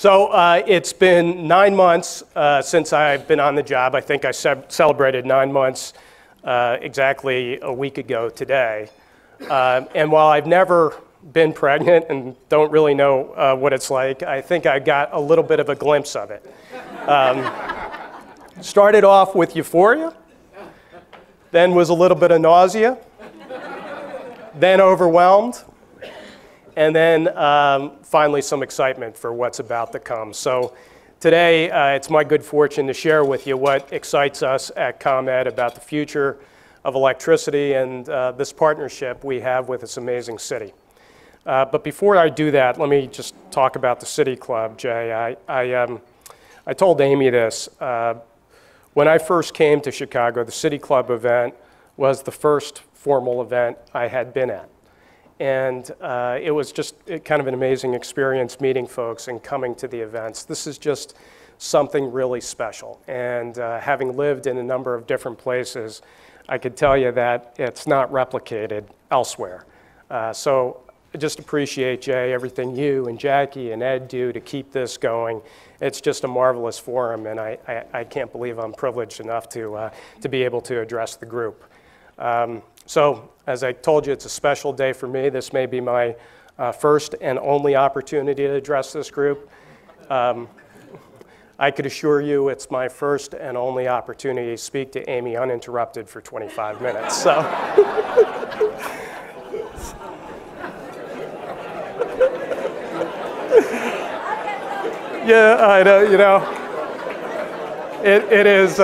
It's been 9 months since I've been on the job. I think I celebrated 9 months exactly a week ago today. And while I've never been pregnant and don't really know what it's like, I think I got a little bit of a glimpse of it. Started off with euphoria, then was a little bit of nausea, then overwhelmed, and then finally some excitement for what's about to come. So today it's my good fortune to share with you what excites us at ComEd about the future of electricity and this partnership we have with this amazing city. But before I do that, let me just talk about the City Club, Jay. I told Amy this. When I first came to Chicago, the City Club event was the first formal event I had been at. And it was just kind of an amazing experience meeting folks and coming to the events. This is just something really special. And having lived in a number of different places, I could tell you that it's not replicated elsewhere. So I just appreciate, Jay, everything you and Jackie and Ed do to keep this going. It's just a marvelous forum, and I can't believe I'm privileged enough to be able to address the group. So, as I told you, it's a special day for me. This may be my first and only opportunity to address this group. I could assure you it's my first and only opportunity to speak to Amy uninterrupted for 25 minutes. So. Yeah, I know, you know, it is,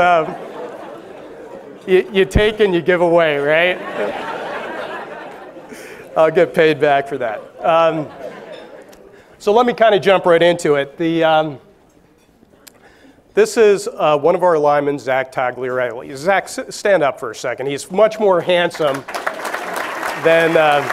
you take and you give away, right? I'll get paid back for that. So let me kind of jump right into it. This is one of our linemen, Zach Tagliarelli. Zach, stand up for a second. He's much more handsome than...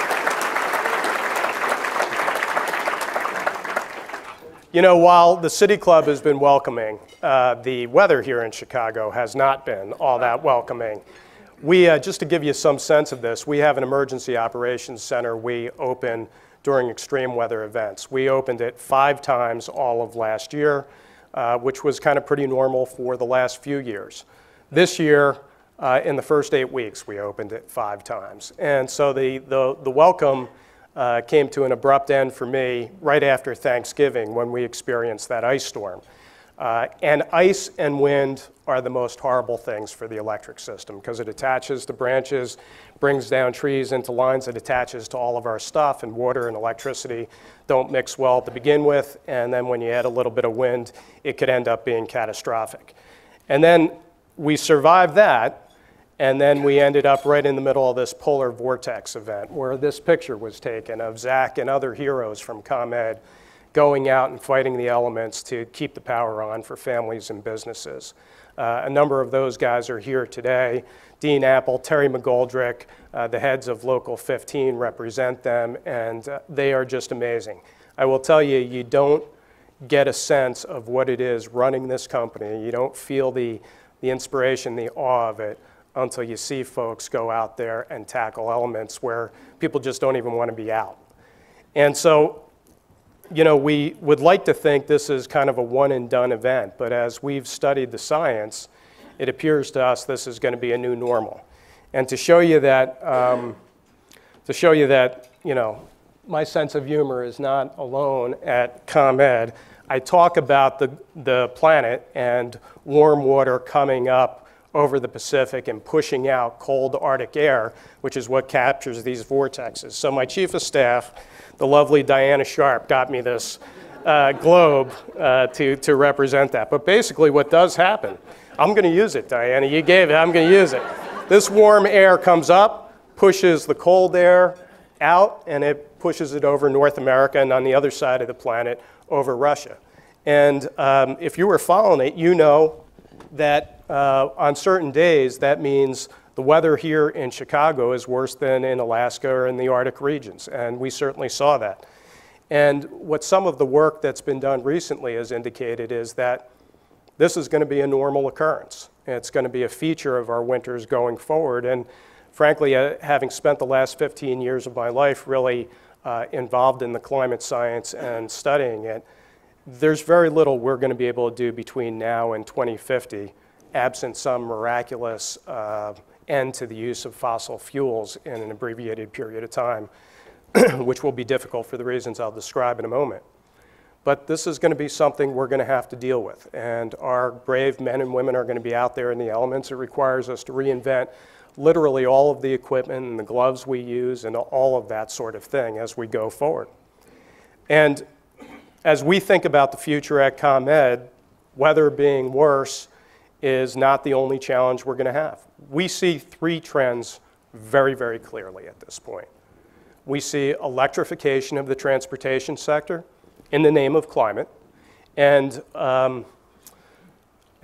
You know, while the City Club has been welcoming, the weather here in Chicago has not been all that welcoming. We, just to give you some sense of this, we have an emergency operations center we open during extreme weather events. We opened it 5 times all of last year, which was kind of pretty normal for the last few years. This year, in the first 8 weeks, we opened it 5 times. And so the welcome came to an abrupt end for me right after Thanksgiving when we experienced that ice storm. And ice and wind are the most horrible things for the electric system because it attaches to branches, brings down trees into lines, it attaches to all of our stuff, and water and electricity don't mix well to begin with, and then when you add a little bit of wind, it could end up being catastrophic. And then we survived that, and then we ended up right in the middle of this polar vortex event where this picture was taken of Zach and other heroes from ComEd going out and fighting the elements to keep the power on for families and businesses. A number of those guys are here today. Dean Apple, Terry McGoldrick, the heads of Local 15 represent them, and they are just amazing. I will tell you, you don't get a sense of what it is running this company. You don't feel the inspiration, the awe of it, until you see folks go out there and tackle elements where people just don't even want to be out. And so, you know, we would like to think this is kind of a one and done event, but as we've studied the science, it appears to us this is going to be a new normal. And to show you that, you know, my sense of humor is not alone at ComEd, I talk about the planet and warm water coming up over the Pacific and pushing out cold Arctic air, which is what captures these vortexes. So my chief of staff, the lovely Diana Sharp, got me this globe to represent that. But basically what does happen, I'm going to use it, Diana, you gave it, I'm going to use it. This warm air comes up, pushes the cold air out, and it pushes it over North America and on the other side of the planet over Russia. And if you were following it, you know that on certain days, that means the weather here in Chicago is worse than in Alaska or in the Arctic regions, and we certainly saw that. And what some of the work that's been done recently has indicated is that this is going to be a normal occurrence. It's going to be a feature of our winters going forward, and frankly, having spent the last 15 years of my life really involved in the climate science and studying it, there's very little we're going to be able to do between now and 2050, absent some miraculous end to the use of fossil fuels in an abbreviated period of time, which will be difficult for the reasons I'll describe in a moment. But this is going to be something we're going to have to deal with. And our brave men and women are going to be out there in the elements. It requires us to reinvent literally all of the equipment and the gloves we use and all of that sort of thing as we go forward. And as we think about the future at ComEd, weather being worse is not the only challenge we're going to have. We see three trends very, very clearly at this point. We see electrification of the transportation sector in the name of climate. And I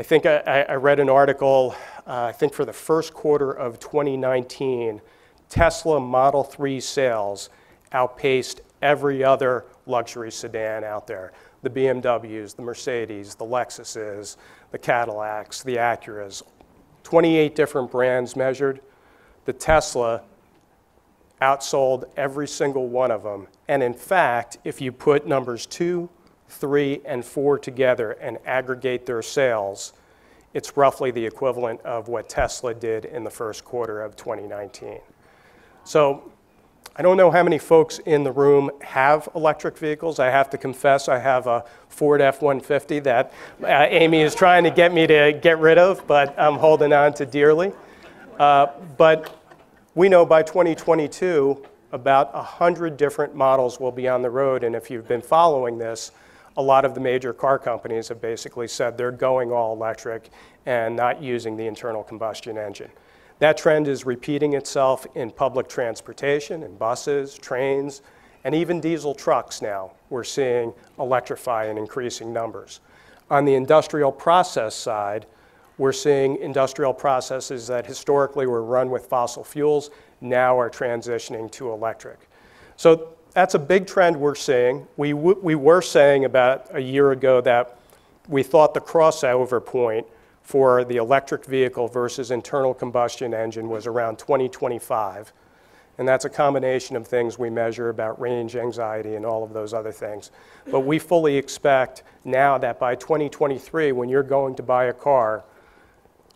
think I read an article, I think for the first quarter of 2019, Tesla Model 3 sales outpaced every other luxury sedan out there. The BMWs, the Mercedes, the Lexuses, the Cadillacs, the Acuras, 28 different brands measured. The Tesla outsold every single one of them. And in fact, if you put numbers 2, 3, and 4 together and aggregate their sales, it's roughly the equivalent of what Tesla did in the first quarter of 2019. So I don't know how many folks in the room have electric vehicles. I have to confess I have a Ford F-150 that Amy is trying to get me to get rid of, but I'm holding on to dearly. But we know by 2022, about 100 different models will be on the road. And if you've been following this, a lot of the major car companies have basically said they're going all electric and not using the internal combustion engine. That trend is repeating itself in public transportation, in buses, trains, and even diesel trucks now. We're seeing electrify in increasing numbers. On the industrial process side, we're seeing industrial processes that historically were run with fossil fuels now are transitioning to electric. So that's a big trend we're seeing. We were saying about a year ago that we thought the crossover point for the electric vehicle versus internal combustion engine was around 2025. And that's a combination of things we measure about range anxiety and all of those other things. But we fully expect now that by 2023, when you're going to buy a car,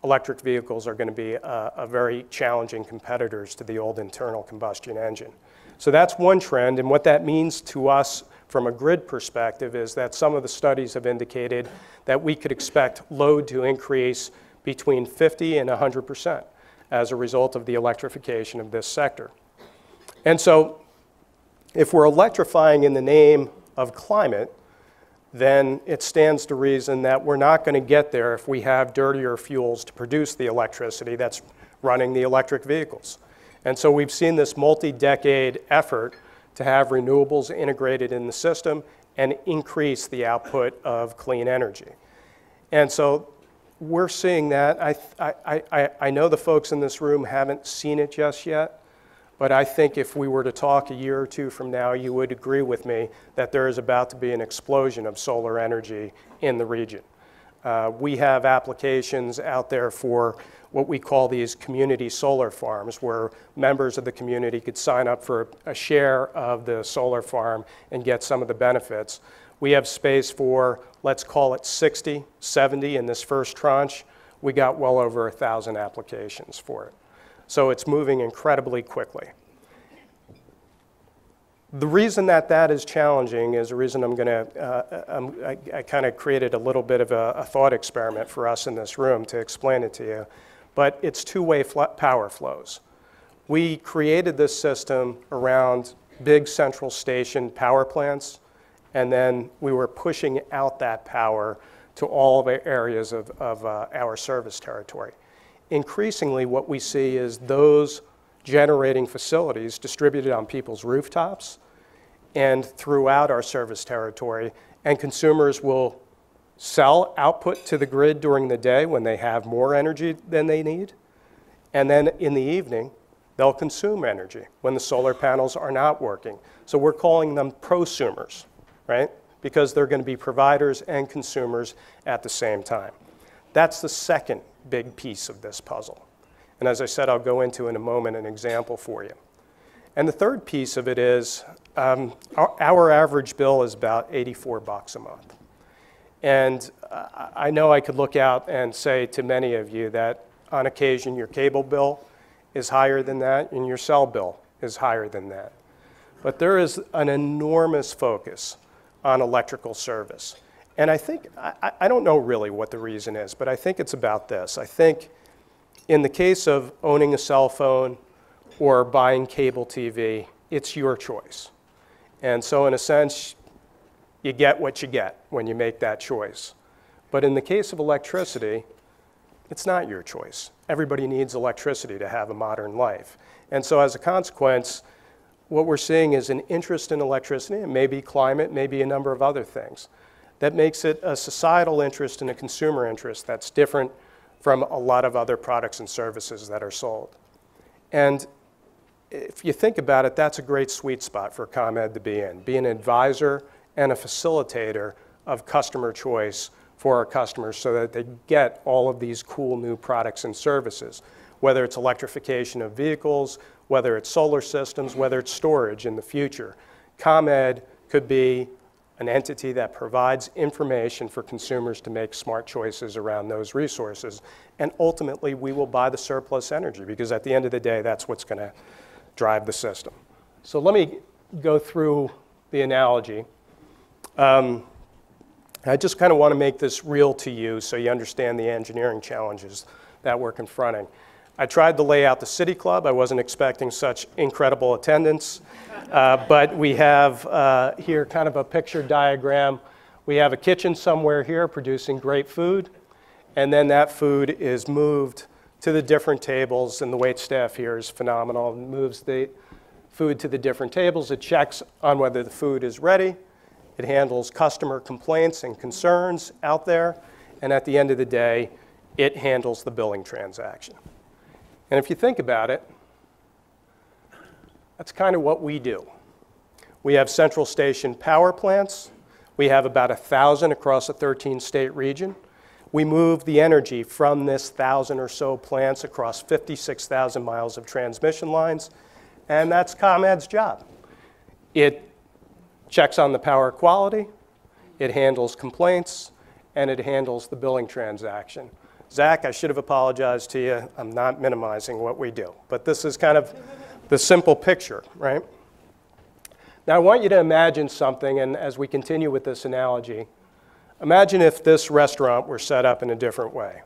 electric vehicles are going to be a very challenging competitors to the old internal combustion engine. So that's one trend, and what that means to us from a grid perspective is that some of the studies have indicated that we could expect load to increase between 50 and 100% as a result of the electrification of this sector. And so if we're electrifying in the name of climate, then it stands to reason that we're not going to get there if we have dirtier fuels to produce the electricity that's running the electric vehicles. And so we've seen this multi-decade effort to have renewables integrated in the system and increase the output of clean energy. And so we're seeing that. I know the folks in this room haven't seen it just yet, but I think if we were to talk a year or two from now, you would agree with me that there is about to be an explosion of solar energy in the region. We have applications out there for what we call these community solar farms, where members of the community could sign up for a share of the solar farm and get some of the benefits. We have space for, let's call it 60, 70 in this first tranche. We got well over 1,000 applications for it. So it's moving incredibly quickly. The reason that that is challenging is the reason I kind of created a little bit of a thought experiment for us in this room to explain it to you. But it's two-way power flows. We created this system around big central station power plants, and then we were pushing out that power to all of the areas of our service territory. Increasingly, what we see is those generating facilities distributed on people's rooftops and throughout our service territory, and consumers will sell output to the grid during the day when they have more energy than they need, and then in the evening, they'll consume energy when the solar panels are not working. So we're calling them prosumers, right? Because they're going to be providers and consumers at the same time. That's the second big piece of this puzzle. And as I said, I'll go into in a moment an example for you. And the third piece of it is our average bill is about $84 a month. And I know I could look out and say to many of you that on occasion your cable bill is higher than that and your cell bill is higher than that. But there is an enormous focus on electrical service. And I think, I don't know really what the reason is, but I think it's about this. I think in the case of owning a cell phone or buying cable TV, it's your choice. And so in a sense, you get what you get when you make that choice. But in the case of electricity, it's not your choice. Everybody needs electricity to have a modern life. And so as a consequence, what we're seeing is an interest in electricity, and maybe climate, maybe a number of other things, that makes it a societal interest and a consumer interest that's different from a lot of other products and services that are sold. And if you think about it, that's a great sweet spot for ComEd to be in, be an advisor and a facilitator of customer choice for our customers so that they get all of these cool new products and services, whether it's electrification of vehicles, whether it's solar systems, whether it's storage in the future. ComEd could be an entity that provides information for consumers to make smart choices around those resources. And ultimately, we will buy the surplus energy because at the end of the day, that's what's going to drive the system. So let me go through the analogy. I just kind of want to make this real to you so you understand the engineering challenges that we're confronting. I tried to lay out the City Club. I wasn't expecting such incredible attendance, but we have here kind of a picture diagram. We have a kitchen somewhere here producing great food, and then that food is moved to the different tables, and the wait staff here is phenomenal. It moves the food to the different tables. It checks on whether the food is ready. It handles customer complaints and concerns out there, and at the end of the day, it handles the billing transaction. And if you think about it, that's kind of what we do. We have central station power plants. We have about 1,000 across a 13-state region. We move the energy from this 1,000 or so plants across 56,000 miles of transmission lines, and that's ComEd's job. It checks on the power quality, it handles complaints, and it handles the billing transaction. Zach, I should have apologized to you. I'm not minimizing what we do, but this is kind of the simple picture, right? Now I want you to imagine something, and as we continue with this analogy, imagine if this restaurant were set up in a different way.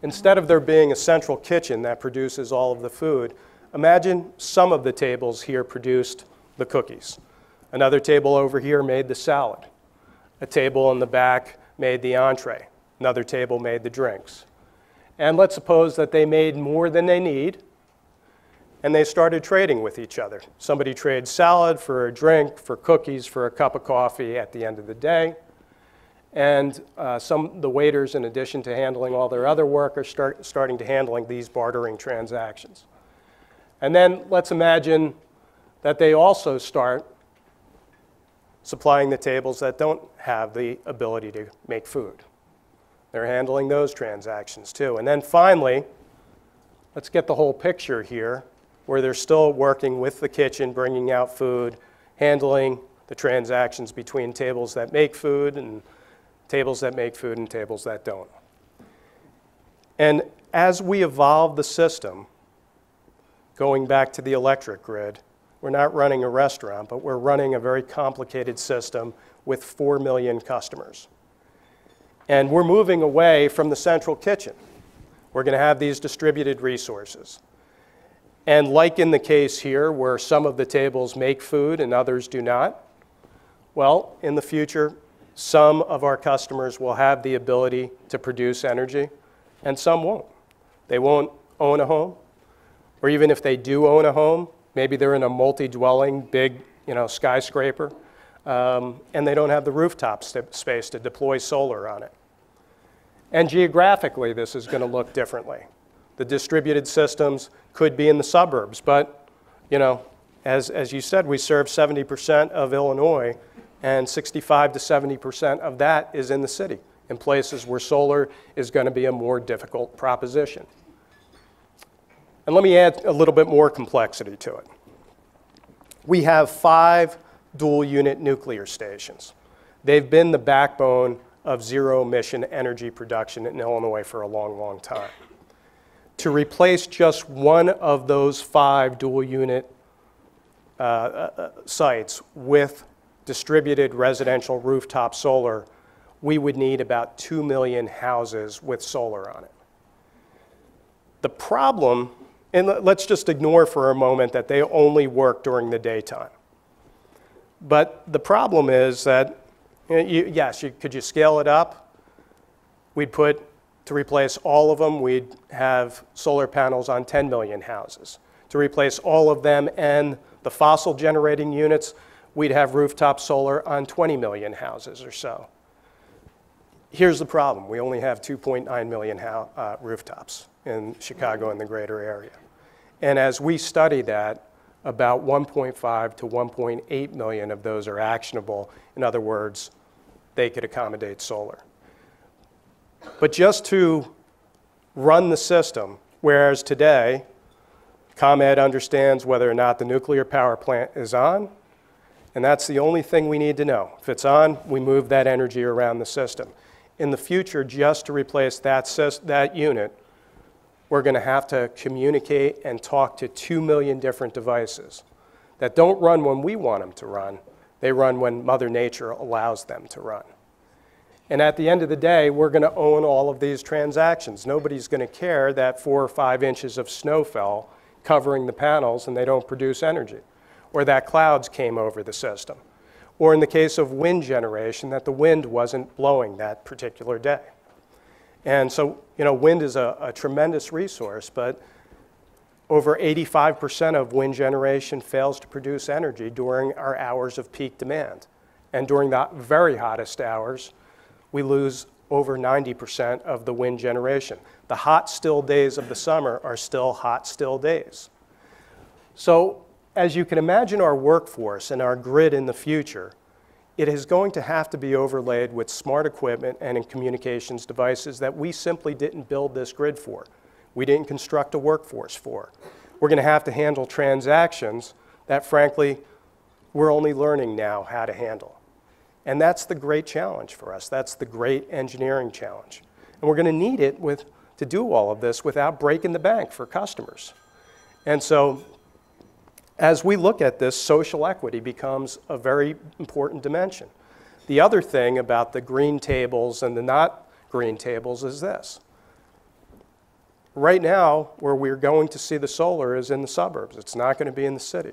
Instead of there being a central kitchen that produces all of the food, imagine some of the tables here produced the cookies. Another table over here made the salad. A table in the back made the entree. Another table made the drinks. And let's suppose that they made more than they need, and they started trading with each other. Somebody trades salad for a drink, for cookies, for a cup of coffee at the end of the day. And the waiters, in addition to handling all their other work, are starting to handling these bartering transactions. And then let's imagine that they also start supplying the tables that don't have the ability to make food. They're handling those transactions too. And then finally, let's get the whole picture here, where they're still working with the kitchen, bringing out food, handling the transactions between tables that make food and tables that make food and tables that don't. And as we evolve the system, going back to the electric grid, we're not running a restaurant, but we're running a very complicated system with 4 million customers. And we're moving away from the central kitchen. We're going to have these distributed resources. And like in the case here, where some of the tables make food and others do not, well, in the future, some of our customers will have the ability to produce energy, and some won't. They won't own a home, or even if they do own a home, maybe they're in a multi-dwelling, big, skyscraper, and they don't have the rooftop space to deploy solar on it. And geographically, this is going to look differently. The distributed systems could be in the suburbs, but as you said, we serve 70% of Illinois, and 65 to 70% of that is in the city, in places where solar is going to be a more difficult proposition. And let me add a little bit more complexity to it. We have 5 dual-unit nuclear stations. They've been the backbone of zero-emission energy production in Illinois for a long, long time. To replace just one of those 5 dual-unit sites with distributed residential rooftop solar, we would need about 2 million houses with solar on it. The problem, and let's just ignore for a moment that they only work during the daytime. But the problem is that, could you scale it up? To replace all of them, we'd have solar panels on 10 million houses. To replace all of them and the fossil generating units, we'd have rooftop solar on 20 million houses or so. Here's the problem. We only have 2.9 million rooftops in Chicago and the greater area. And as we study that, about 1.5 to 1.8 million of those are actionable. In other words, they could accommodate solar. But just to run the system, whereas today, ComEd understands whether or not the nuclear power plant is on, and that's the only thing we need to know. If it's on, we move that energy around the system. In the future, just to replace that unit, we're going to have to communicate and talk to 2 million different devices that don't run when we want them to run. They run when Mother Nature allows them to run. And at the end of the day, we're going to own all of these transactions. Nobody's going to care that 4 or 5 inches of snow fell covering the panels and they don't produce energy, or that clouds came over the system, or in the case of wind generation, that the wind wasn't blowing that particular day. And so, wind is a tremendous resource, but over 85% of wind generation fails to produce energy during our hours of peak demand. And during the very hottest hours, we lose over 90% of the wind generation. The hot, still days of the summer are still hot, still days. So, as you can imagine our workforce and our grid in the future, it is going to have to be overlaid with smart equipment and in communications devices that we simply didn't build this grid for. We didn't construct a workforce for. We're going to have to handle transactions that, frankly, we're only learning now how to handle. And that's the great challenge for us. That's the great engineering challenge. And we're going to need it to do all of this without breaking the bank for customers. And so, as we look at this, social equity becomes a very important dimension. The other thing about the green tables and the not green tables is this. Right now, where we're going to see the solar is in the suburbs. It's not going to be in the city.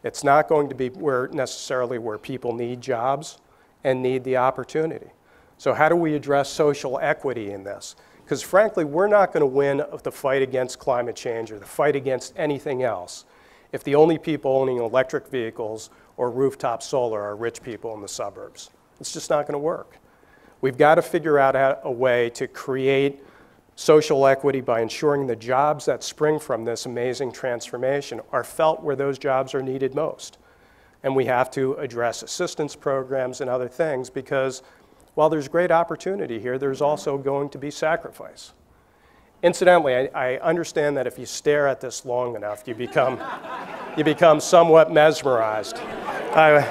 It's not going to be necessarily where people need jobs and need the opportunity. So how do we address social equity in this? Because frankly, we're not going to win the fight against climate change or the fight against anything else if the only people owning electric vehicles or rooftop solar are rich people in the suburbs. It's just not going to work. We've got to figure out a way to create social equity by ensuring the jobs that spring from this amazing transformation are felt where those jobs are needed most. And we have to address assistance programs and other things because while there's great opportunity here, there's also going to be sacrifice. Incidentally, I understand that if you stare at this long enough, you become somewhat mesmerized. I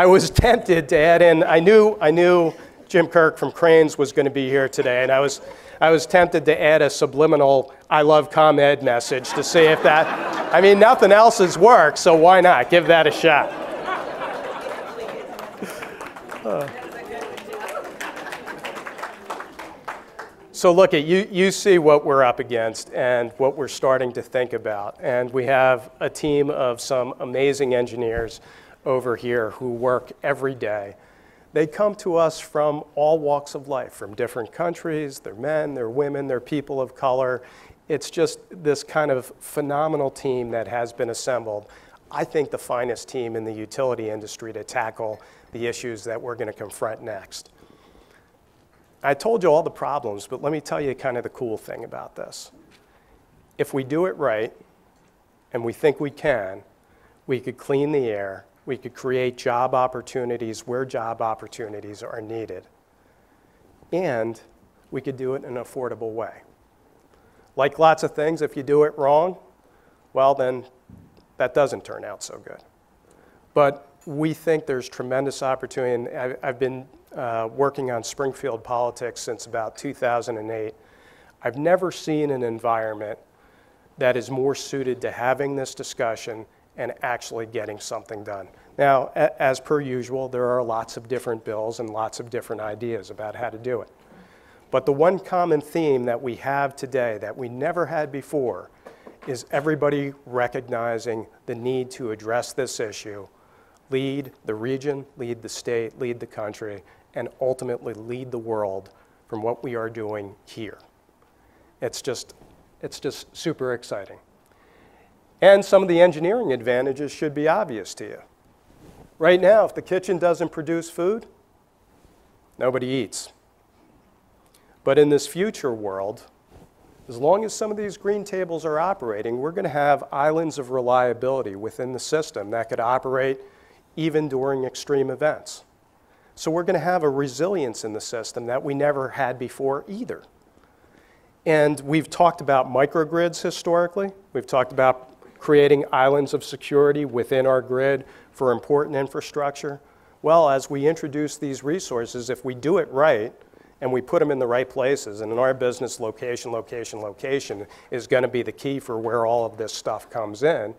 was tempted to add in, I knew Jim Kirk from Cranes was going to be here today, and I was tempted to add a subliminal I love ComEd message to see if that, nothing else has worked, so why not? Give that a shot. So look, you see what we're up against and what we're starting to think about. And we have a team of some amazing engineers over here who work every day. They come to us from all walks of life, from different countries. They're men, they're women, they're people of color. It's just this kind of phenomenal team that has been assembled. I think the finest team in the utility industry to tackle the issues that we're going to confront next. I told you all the problems, but let me tell you kind of the cool thing about this. If we do it right, and we think we can, we could clean the air, we could create job opportunities where job opportunities are needed, and we could do it in an affordable way. Like lots of things, if you do it wrong, well then that doesn't turn out so good. But we think there's tremendous opportunity, and I've been working on Springfield politics since about 2008, I've never seen an environment that is more suited to having this discussion and actually getting something done. Now, as per usual, there are lots of different bills and lots of different ideas about how to do it. But the one common theme that we have today that we never had before is everybody recognizing the need to address this issue, lead the region, lead the state, lead the country, and ultimately lead the world from what we are doing here. It's just super exciting. And some of the engineering advantages should be obvious to you. Right now, if the kitchen doesn't produce food, nobody eats. But in this future world, as long as some of these green tables are operating, we're going to have islands of reliability within the system that could operate even during extreme events. So we're going to have a resilience in the system that we never had before either. And we've talked about microgrids historically. We've talked about creating islands of security within our grid for important infrastructure. Well, as we introduce these resources, if we do it right and we put them in the right places, and in our business, location, location, location is going to be the key for where all of this stuff comes in.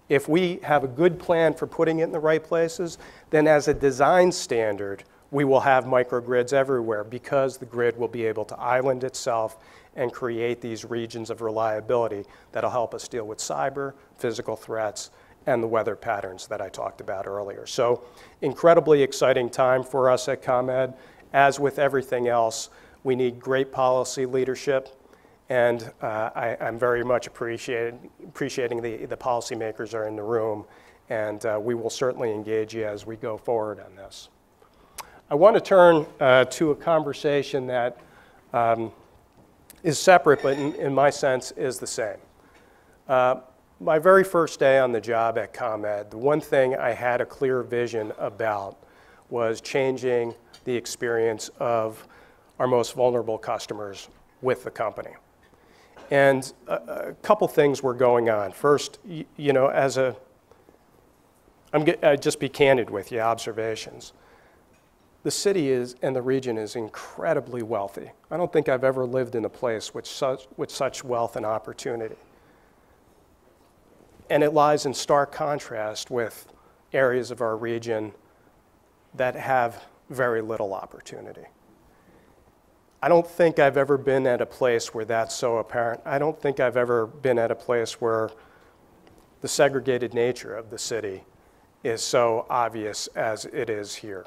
If we have a good plan for putting it in the right places, then as a design standard, we will have microgrids everywhere because the grid will be able to island itself and create these regions of reliability that'll help us deal with cyber, physical threats, and the weather patterns that I talked about earlier. So incredibly exciting time for us at ComEd. As with everything else, we need great policy leadership, and I'm very much appreciating the policymakers are in the room, and we will certainly engage you as we go forward on this. I want to turn to a conversation that is separate, but in my sense is the same. My very first day on the job at ComEd, the one thing I had a clear vision about was changing the experience of our most vulnerable customers with the company. And a couple things were going on. First, you know, I'll just be candid with you, observations. The city is, and the region is incredibly wealthy. I don't think I've ever lived in a place with such wealth and opportunity. And it lies in stark contrast with areas of our region that have very little opportunity. I don't think I've ever been at a place where that's so apparent. I don't think I've ever been at a place where the segregated nature of the city is so obvious as it is here.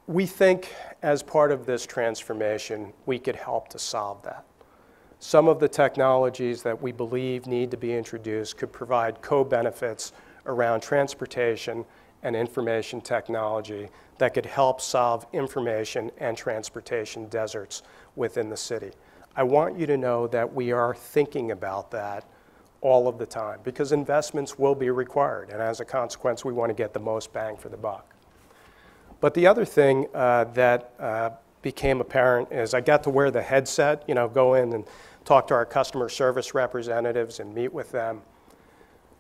We think as part of this transformation, we could help to solve that. Some of the technologies that we believe need to be introduced could provide co-benefits around transportation and information technology that could help solve information and transportation deserts within the city. I want you to know that we are thinking about that all of the time because investments will be required, and as a consequence, we want to get the most bang for the buck. But the other thing that became apparent is I got to wear the headset, you know, go in and talk to our customer service representatives and meet with them.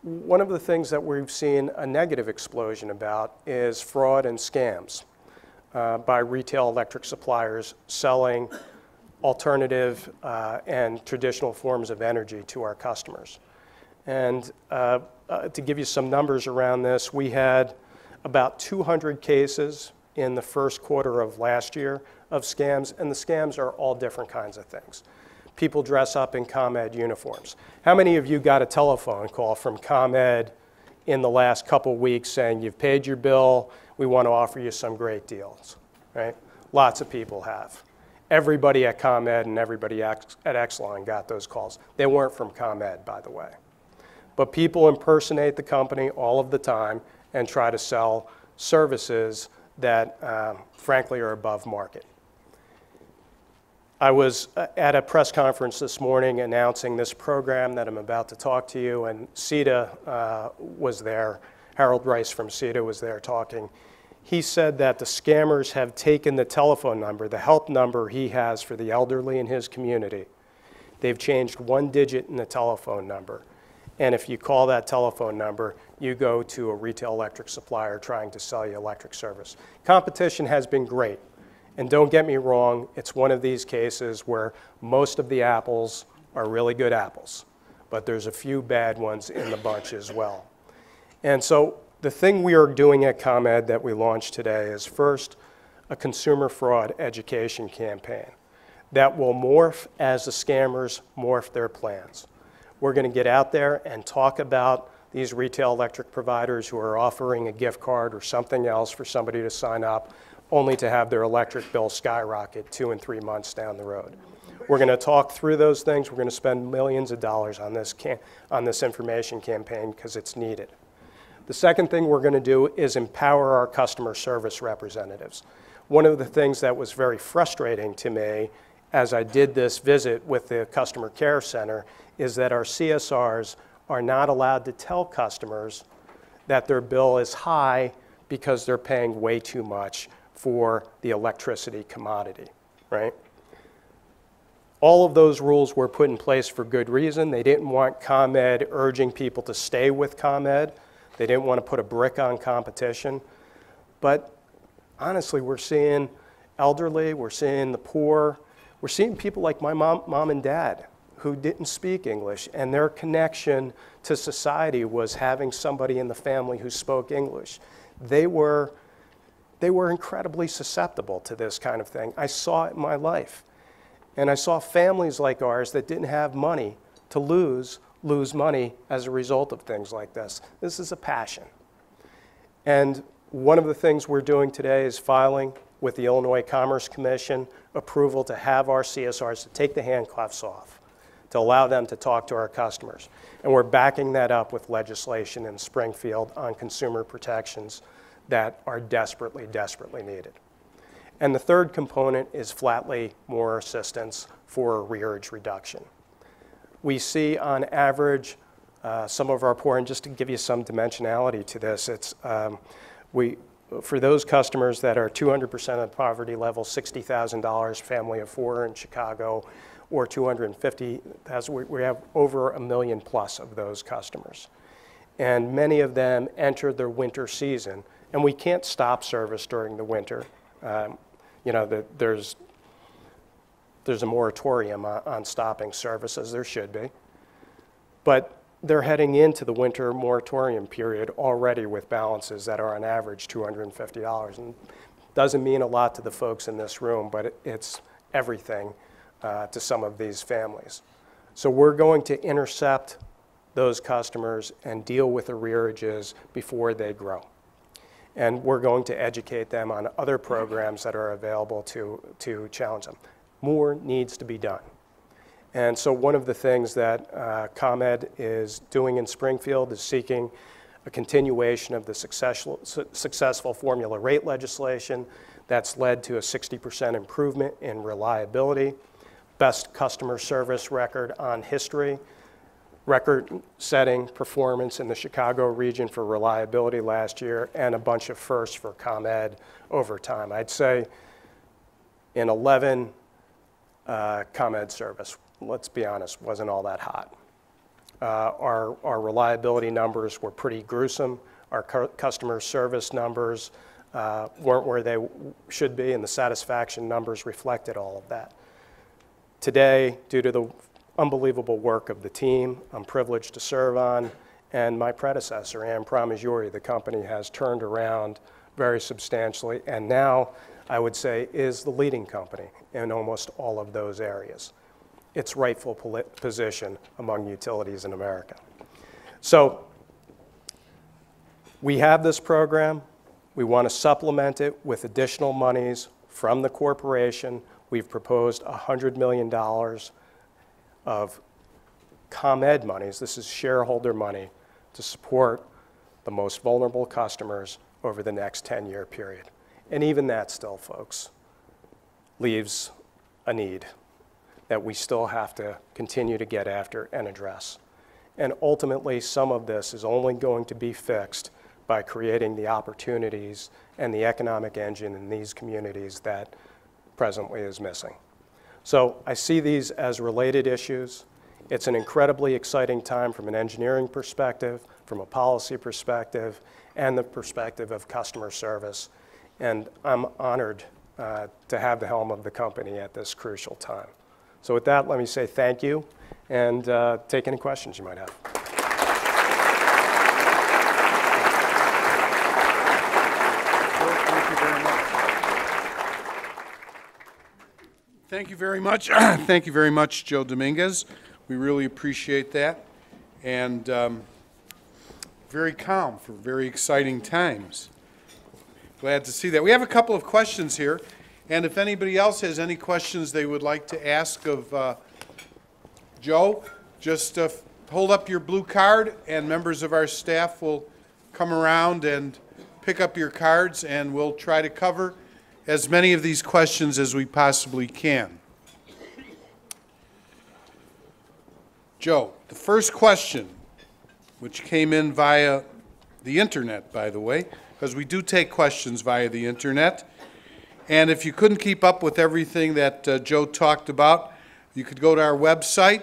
One of the things that we've seen a negative explosion about is fraud and scams by retail electric suppliers selling alternative and traditional forms of energy to our customers. And to give you some numbers around this, we had about 200 cases in the first quarter of last year of scams, and the scams are all different kinds of things. People dress up in ComEd uniforms. How many of you got a telephone call from ComEd in the last couple weeks saying, you've paid your bill, we want to offer you some great deals, right? Lots of people have. Everybody at ComEd and everybody at Exelon got those calls. They weren't from ComEd, by the way. But people impersonate the company all of the time and try to sell services that, frankly, are above market. I was at a press conference this morning announcing this program that I'm about to talk to you, and CETA was there. Harold Rice from CETA was there talking. He said that the scammers have taken the telephone number, the help number he has for the elderly in his community. They've changed one digit in the telephone number, And if you call that telephone number, you go to a retail electric supplier trying to sell you electric service. Competition has been great. And don't get me wrong, it's one of these cases where most of the apples are really good apples, but there's a few bad ones in the bunch as well. And so the thing we are doing at ComEd that we launched today is first a consumer fraud education campaign that will morph as the scammers morph their plans. We're going to get out there and talk about these retail electric providers who are offering a gift card or something else for somebody to sign up only to have their electric bill skyrocket 2 and 3 months down the road. We're going to talk through those things. We're going to spend millions of dollars on this information campaign because it's needed. The second thing we're going to do is empower our customer service representatives. One of the things that was very frustrating to me as I did this visit with the customer care center is that our CSRs are not allowed to tell customers that their bill is high because they're paying way too much for the electricity commodity, right? All of those rules were put in place for good reason. They didn't want ComEd urging people to stay with ComEd. They didn't want to put a brick on competition. But honestly, we're seeing elderly, we're seeing the poor, we're seeing people like my mom and dad who didn't speak English, and their connection to society was having somebody in the family who spoke English. They were incredibly susceptible to this kind of thing. I saw it in my life. And I saw families like ours that didn't have money to lose money as a result of things like this. This is a passion. And one of the things we're doing today is filing with the Illinois Commerce Commission approval to have our CSRs to take the handcuffs off, to allow them to talk to our customers. And we're backing that up with legislation in Springfield on consumer protections that are desperately, desperately needed. And the third component is flatly more assistance for arrearage reduction. We see on average some of our poor, and just to give you some dimensionality to this, it's for those customers that are 200% of poverty level, $60,000, family of 4 in Chicago, or 250,000, we have over 1 million plus of those customers. And many of them enter their winter season, and we can't stop service during the winter. You know, there's a moratorium on stopping services, there should be. But they're heading into the winter moratorium period already with balances that are on average $250. And doesn't mean a lot to the folks in this room, but it's everything to some of these families. So we're going to intercept those customers and deal with arrearages before they grow. And we're going to educate them on other programs that are available to challenge them. More needs to be done. And so one of the things that ComEd is doing in Springfield is seeking a continuation of the successful formula rate legislation that's led to a 60% improvement in reliability, best customer service record on history, record-setting performance in the Chicago region for reliability last year, and a bunch of firsts for ComEd over time. I'd say in 11, ComEd service, let's be honest, wasn't all that hot. Our reliability numbers were pretty gruesome. Our customer service numbers weren't where they should be, and the satisfaction numbers reflected all of that. Today, due to the unbelievable work of the team I'm privileged to serve on, and my predecessor, Ann Pramaggiore, the company has turned around very substantially, and now I would say is the leading company in almost all of those areas. Its rightful position among utilities in America. So we have this program. We want to supplement it with additional monies from the corporation. We've proposed $100 million of ComEd monies, this is shareholder money, to support the most vulnerable customers over the next 10-year period. And even that still, folks, leaves a need that we still have to continue to get after and address. And ultimately, some of this is only going to be fixed by creating the opportunities and the economic engine in these communities that presently is missing. So I see these as related issues. It's an incredibly exciting time from an engineering perspective, from a policy perspective, and the perspective of customer service. And I'm honored to have the helm of the company at this crucial time. So with that, let me say thank you and take any questions you might have. Thank you very much. Thank you very much, Joe Dominguez. We really appreciate that. And very calm for very exciting times. Glad to see that. We have a couple of questions here. And if anybody else has any questions they would like to ask of Joe, just hold up your blue card and members of our staff will come around and pick up your cards, and we'll try to cover as many of these questions as we possibly can. Joe, the first question, which came in via the internet, by the way, because we do take questions via the internet. And if you couldn't keep up with everything that Joe talked about, you could go to our website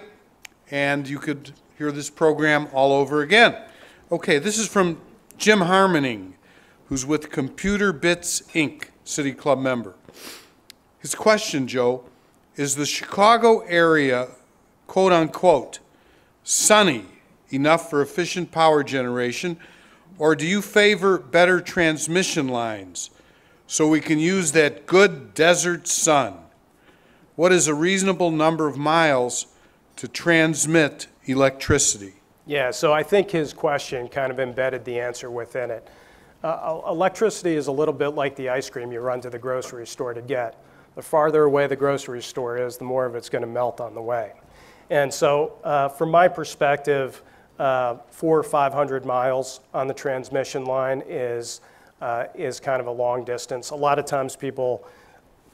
and you could hear this program all over again. Okay, this is from Jim Harmoning, who's with Computer Bits, Inc., City Club member. His question, Joe, is the Chicago area, quote unquote, sunny enough for efficient power generation, or do you favor better transmission lines so we can use that good desert sun? What is a reasonable number of miles to transmit electricity? Yeah, so I think his question kind of embedded the answer within it. Electricity is a little bit like the ice cream you run to the grocery store to get. The farther away the grocery store is, the more of it's going to melt on the way. And so from my perspective, 400 or 500 miles on the transmission line is kind of a long distance. A lot of times people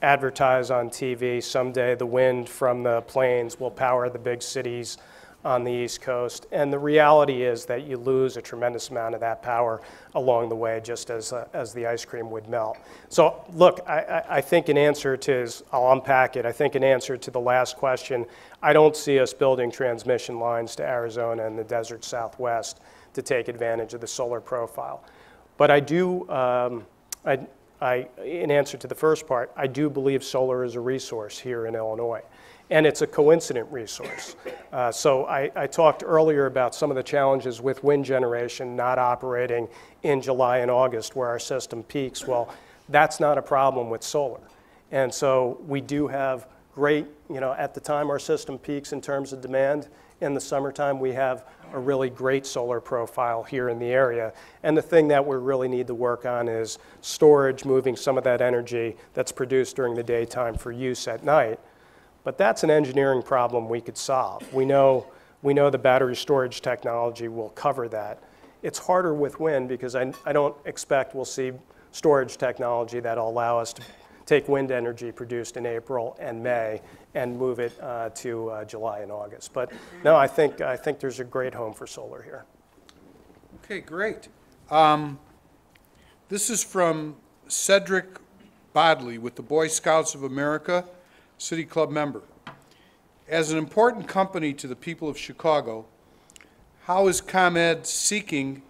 advertise on TV, someday the wind from the plains will power the big cities on the East Coast. And the reality is that you lose a tremendous amount of that power along the way, just as the ice cream would melt. So look, I think an answer to his, I'll unpack it, I think an answer to the last question, I don't see us building transmission lines to Arizona and the desert Southwest to take advantage of the solar profile. But I do, in answer to the first part, I do believe solar is a resource here in Illinois. And it's a coincident resource. So I talked earlier about some of the challenges with wind generation not operating in July and August where our system peaks. Well, that's not a problem with solar. And so we do have great, at the time our system peaks in terms of demand. In the summertime, we have a really great solar profile here in the area. And the thing that we really need to work on is storage, moving some of that energy that's produced during the daytime for use at night. But that's an engineering problem we could solve. We know the battery storage technology will cover that. It's harder with wind because I don't expect we'll see storage technology that'll allow us to take wind energy produced in April and May and move it to July and August. But no, I think there's a great home for solar here. Okay, great. This is from Cedric Bodley with the Boy Scouts of America, City Club member. As an important company to the people of Chicago, how is ComEd seeking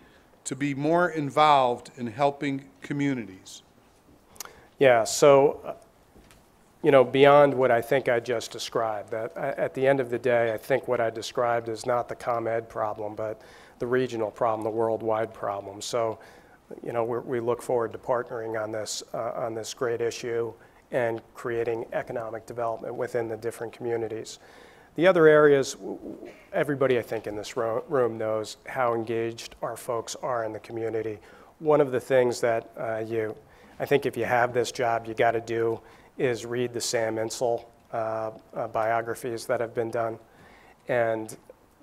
to be more involved in helping communities? Yeah, so, beyond what I think I just described, that at the end of the day, I think what I described is not the ComEd problem, but the regional problem, the worldwide problem. So, we look forward to partnering on this great issue and creating economic development within the different communities. The other areas, everybody I think in this room knows how engaged our folks are in the community. One of the things that I think if you have this job, you got to do is read the Sam Insel biographies that have been done. And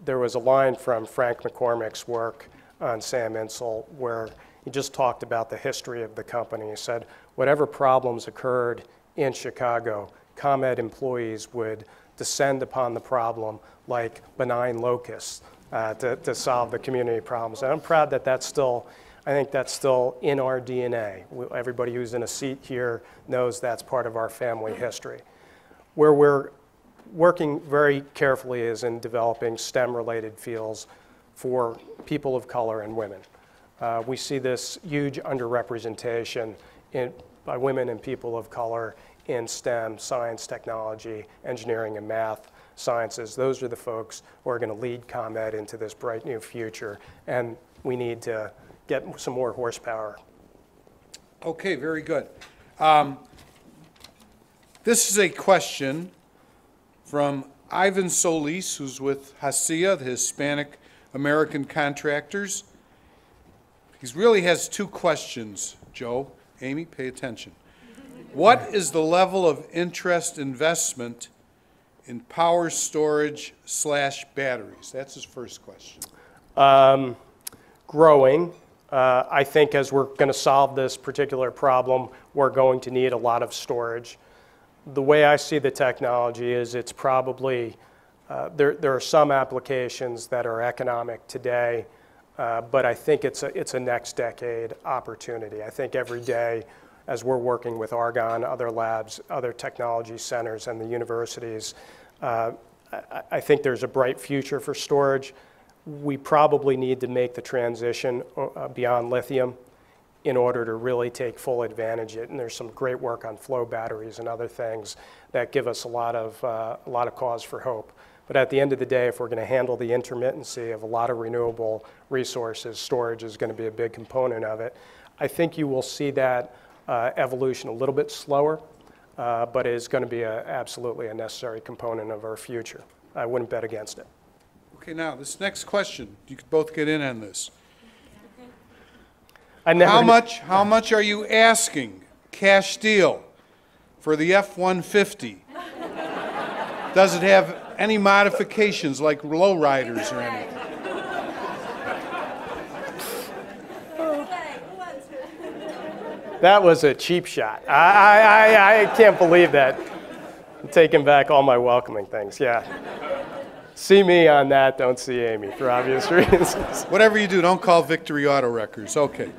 there was a line from Frank McCormick's work on Sam Insel where he just talked about the history of the company. He said, whatever problems occurred in Chicago, ComEd employees would descend upon the problem like benign locusts to solve the community problems. And I'm proud that I think that's still in our DNA. Everybody who's in a seat here knows that's part of our family history. Where we're working very carefully is in developing STEM-related fields for people of color and women. We see this huge underrepresentation by women and people of color in STEM, science, technology, engineering, and math sciences. Those are the folks who are going to lead ComEd into this bright new future, and we need to get some more horsepower. Okay, very good. This is a question from Ivan Solis, who's with HACIA, the Hispanic American Contractors. He really has two questions, Joe. Amy, pay attention. What is the level of interest investment in power storage / batteries? That's his first question. Growing. I think as we're going to solve this particular problem, we're going to need a lot of storage. The way I see the technology is it's probably, there are some applications that are economic today, but I think it's a next decade opportunity. I think every day as we're working with Argonne, other labs, other technology centers, and the universities, I think there's a bright future for storage. We probably need to make the transition beyond lithium in order to really take full advantage of it. And there's some great work on flow batteries and other things that give us a lot of cause for hope. But at the end of the day, if we're going to handle the intermittency of a lot of renewable resources, storage is going to be a big component of it. I think you will see that evolution a little bit slower, but it is going to be absolutely a necessary component of our future. I wouldn't bet against it. Okay, now, this next question, you could both get in on this. How much are you asking, cash deal, for the F-150? Does it have any modifications like lowriders or anything? That was a cheap shot. I can't believe that. I'm taking back all my welcoming things, yeah. See me on that, don't see Amy, for obvious reasons. Whatever you do, don't call Victory Auto Wreckers. Okay.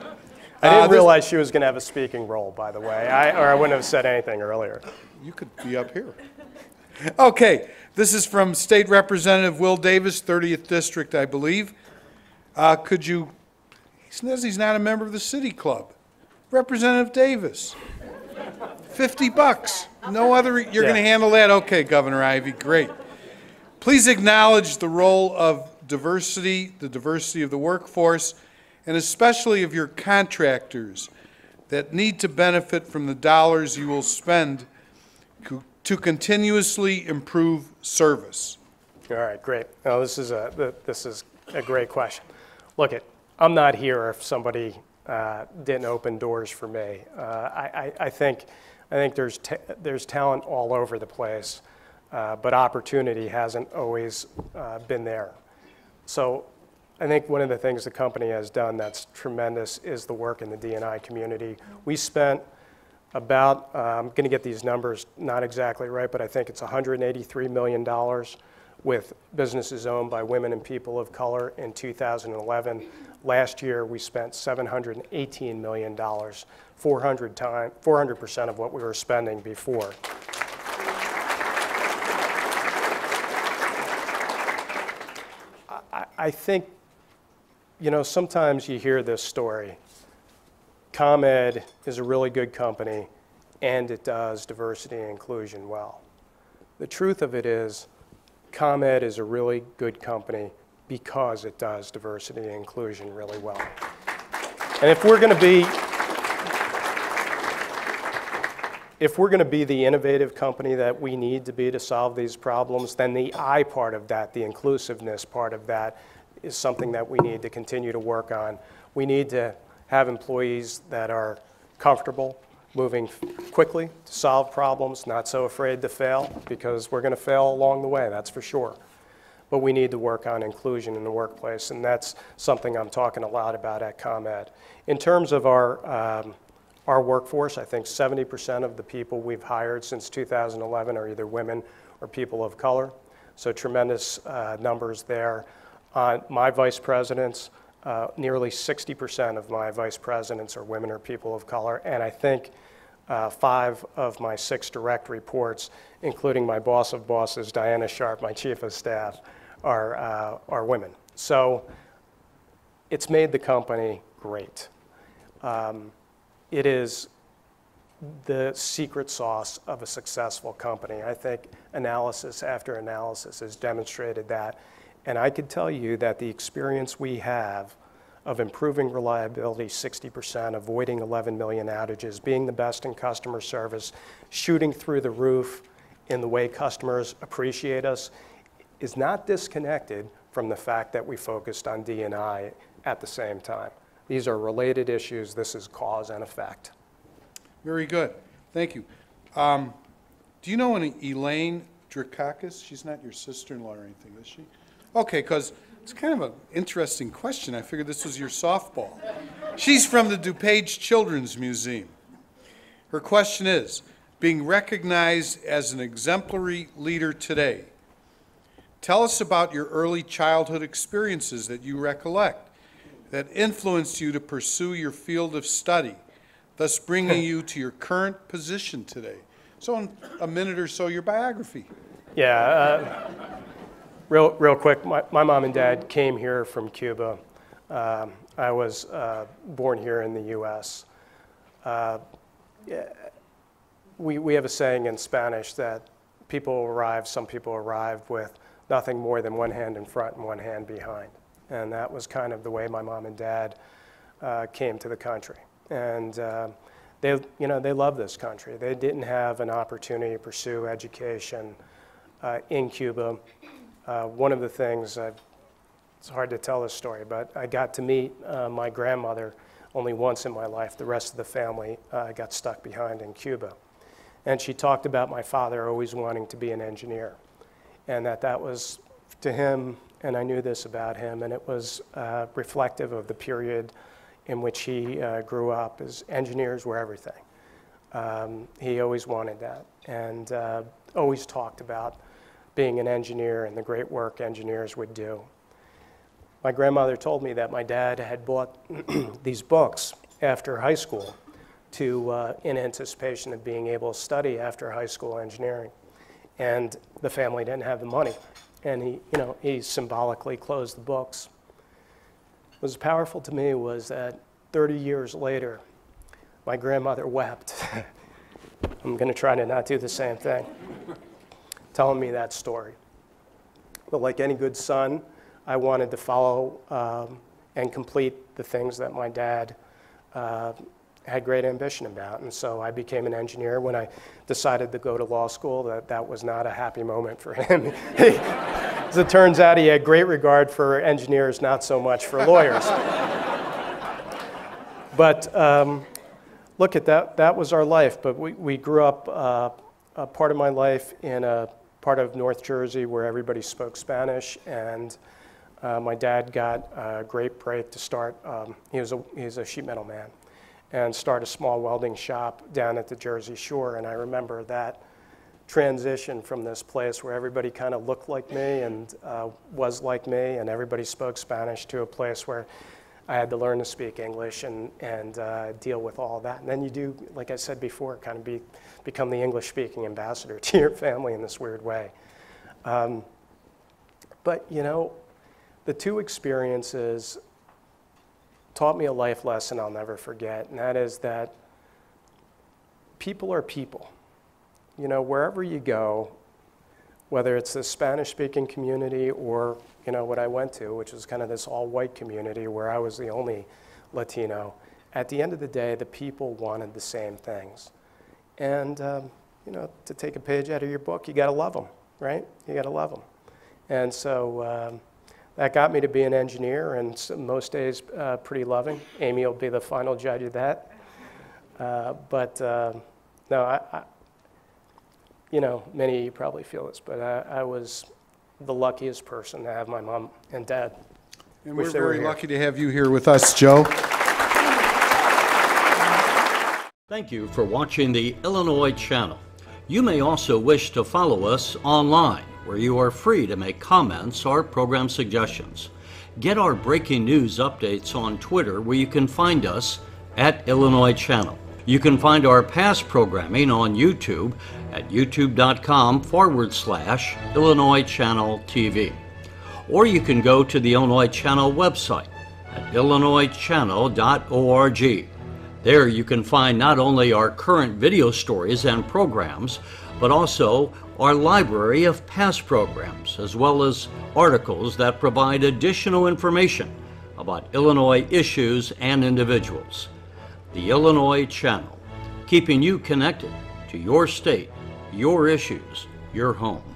I didn't realize she was going to have a speaking role, by the way, or I wouldn't have said anything earlier. You could be up here. Okay, this is from State Representative Will Davis, 30th District, I believe. He says he's not a member of the City Club. Representative Davis, $50. No other, you're going to handle that? Okay, Governor Ivey, great. Please acknowledge the role of diversity, the diversity of the workforce, and especially of your contractors that need to benefit from the dollars you will spend to continuously improve service. All right, great. Now, this is a great question. Look, I'm not here if somebody didn't open doors for me. I think there's talent all over the place. But opportunity hasn't always been there. So I think one of the things the company has done that's tremendous is the work in the D&I community. We spent about, I'm going to get these numbers not exactly right, but I think it's $183 million with businesses owned by women and people of color in 2011. Last year, we spent $718 million, 400% of what we were spending before. I think, sometimes you hear this story. ComEd is a really good company, and it does diversity and inclusion well. The truth of it is, ComEd is a really good company because it does diversity and inclusion really well. And if we're going to be the innovative company that we need to be to solve these problems, then the I part of that, the inclusiveness part of that, is something that we need to continue to work on. We need to have employees that are comfortable moving quickly to solve problems, not so afraid to fail, because we're going to fail along the way, that's for sure. But we need to work on inclusion in the workplace, and that's something I'm talking a lot about at ComEd. In terms of our workforce, I think 70% of the people we've hired since 2011 are either women or people of color, so tremendous numbers there. My vice presidents, nearly 60% of my vice presidents are women or people of color, and I think 5 of my 6 direct reports, including my boss of bosses, Diana Sharp, my chief of staff, are women. So it's made the company great. It is the secret sauce of a successful company. I think analysis after analysis has demonstrated that. And I could tell you that the experience we have of improving reliability 60%, avoiding 11 million outages, being the best in customer service, shooting through the roof in the way customers appreciate us, is not disconnected from the fact that we focused on D&I at the same time. These are related issues. This is cause and effect. Very good. Thank you. Do you know an Elaine Drakakis? She's not your sister-in-law or anything, is she? Okay, because it's kind of an interesting question. I figured this was your softball. She's from the DuPage Children's Museum. Her question is, being recognized as an exemplary leader today, tell us about your early childhood experiences that you recollect that influenced you to pursue your field of study, thus bringing you to your current position today. So in a minute or so, your biography. Yeah, real quick, my mom and dad came here from Cuba. I was born here in the U.S. We have a saying in Spanish that some people arrive with nothing more than one hand in front and one hand behind. And that was kind of the way my mom and dad came to the country. And they love this country. They didn't have an opportunity to pursue education in Cuba. One of the things, it's hard to tell this story, but I got to meet my grandmother only once in my life. The rest of the family got stuck behind in Cuba. And she talked about my father always wanting to be an engineer, and that was to him, and I knew this about him, and it was reflective of the period in which he grew up, as engineers were everything. He always wanted that, and always talked about being an engineer and the great work engineers would do. My grandmother told me that my dad had bought these books after high school in anticipation of being able to study after high school engineering. And the family didn't have the money. And he symbolically closed the books. What was powerful to me was that 30 years later, my grandmother wept. I'm going to try to not do the same thing, telling me that story. But like any good son, I wanted to follow and complete the things that my dad had great ambition about. And so I became an engineer. When I decided to go to law school, that was not a happy moment for him. As it turns out, he had great regard for engineers, not so much for lawyers. But look at that. That was our life. But we grew up, a part of my life in a part of North Jersey where everybody spoke Spanish, and my dad got a great break to start. He's a sheet metal man, and start a small welding shop down at the Jersey Shore. And I remember that transition from this place where everybody kind of looked like me and was like me, and everybody spoke Spanish, to a place where I had to learn to speak English and deal with all that. And then you do, like I said before, kind of become the English-speaking ambassador to your family in this weird way. But the two experiences taught me a life lesson I'll never forget, and that is that people are people. Wherever you go, whether it's the Spanish-speaking community or what I went to, which was kind of this all-white community where I was the only Latino, at the end of the day, the people wanted the same things. And to take a page out of your book, you got to love them, right? You got to love them. And so that got me to be an engineer, and most days pretty loving. Amy will be the final judge of that. No, many of you probably feel this, but I was the luckiest person to have my mom and dad. And we're very lucky to have you here with us, Joe. Thank you for watching the Illinois Channel. You may also wish to follow us online, where you are free to make comments or program suggestions. Get our breaking news updates on Twitter, where you can find us at Illinois Channel. You can find our past programming on YouTube at youtube.com/Illinois Channel TV. Or you can go to the Illinois Channel website at illinoischannel.org. There you can find not only our current video stories and programs, but also our library of past programs, as well as articles that provide additional information about Illinois issues and individuals. The Illinois Channel, keeping you connected to your state, your issues, your home.